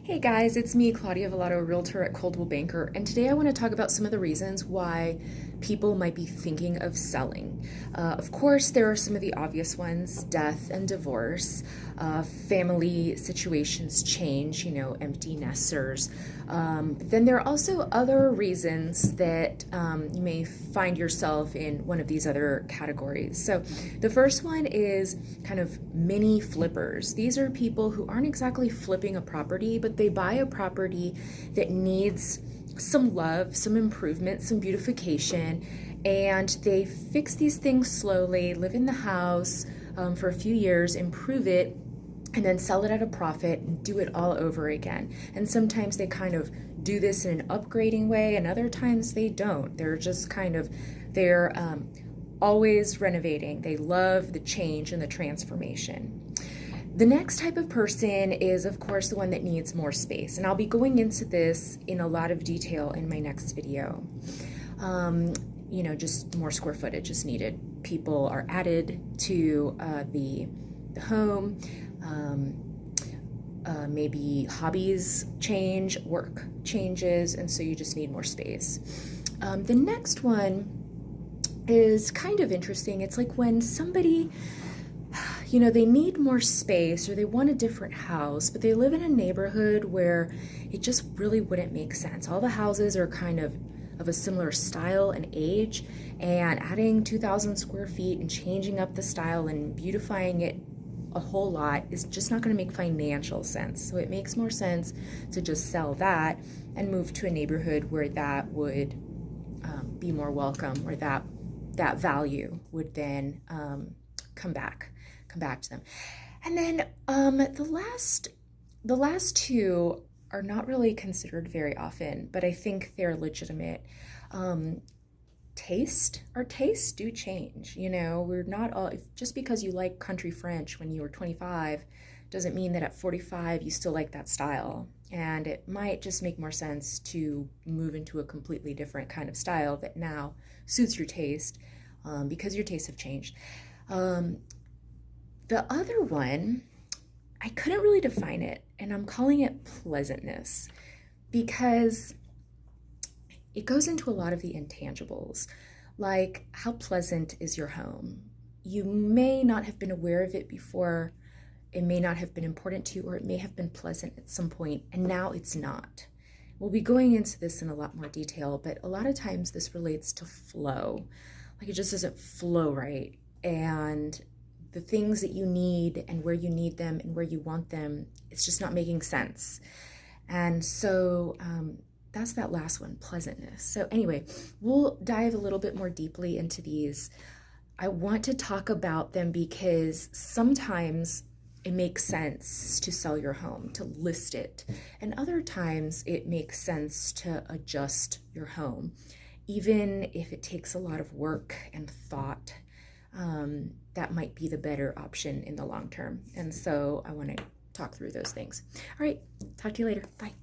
Hey guys, it's me, Claudia Velato, Realtor at Coldwell Banker, and today I want to talk about some of the reasons why people might be thinking of selling. Of course, there are some of the obvious ones: death and divorce, family situations change, empty nesters. But then there are also other reasons that you may find yourself in one of these other categories. So the first one is kind of mini flippers. These are people who aren't exactly flipping a property, but they buy a property that needs some love, some improvement, some beautification, and they fix these things slowly, live in the house for a few years, improve it, and then sell it at a profit and do it all over again. And sometimes they kind of do this in an upgrading way, and other times they don't. They're always renovating. They love the change and the transformation. The next type of person is, of course, the one that needs more space. And I'll be going into this in a lot of detail in my next video. Just more square footage is needed. People are added to the home. Maybe hobbies change, work changes, and so you just need more space. The next one is kind of interesting. It's like when somebody, they need more space or they want a different house, but they live in a neighborhood where it just really wouldn't make sense. All the houses are kind of a similar style and age, and adding 2,000 square feet and changing up the style and beautifying it a whole lot is just not going to make financial sense. So it makes more sense to just sell that and move to a neighborhood where that would be more welcome, or that value would then come back to them. And then the last two are not really considered very often, but I think they're legitimate. Our tastes do change. We're not all, just because you like country French when you were 25 doesn't mean that at 45 you still like that style. And it might just make more sense to move into a completely different kind of style that now suits your taste, because your tastes have changed. The other one, I couldn't really define it, and I'm calling it pleasantness, because it goes into a lot of the intangibles, like how pleasant is your home. You may not have been aware of it before, it may not have been important to you, or it may have been pleasant at some point, and now it's not. We'll be going into this in a lot more detail, but a lot of times this relates to flow. Like, it just doesn't flow right, and the things that you need and where you need them and where you want them, it's just not making sense. And so that's that last one, pleasantness. So anyway, we'll dive a little bit more deeply into these. I want to talk about them because sometimes it makes sense to sell your home, to list it. And other times it makes sense to adjust your home, even if it takes a lot of work and thought. That might be the better option in the long term. And so I want to talk through those things. All right, talk to you later. Bye.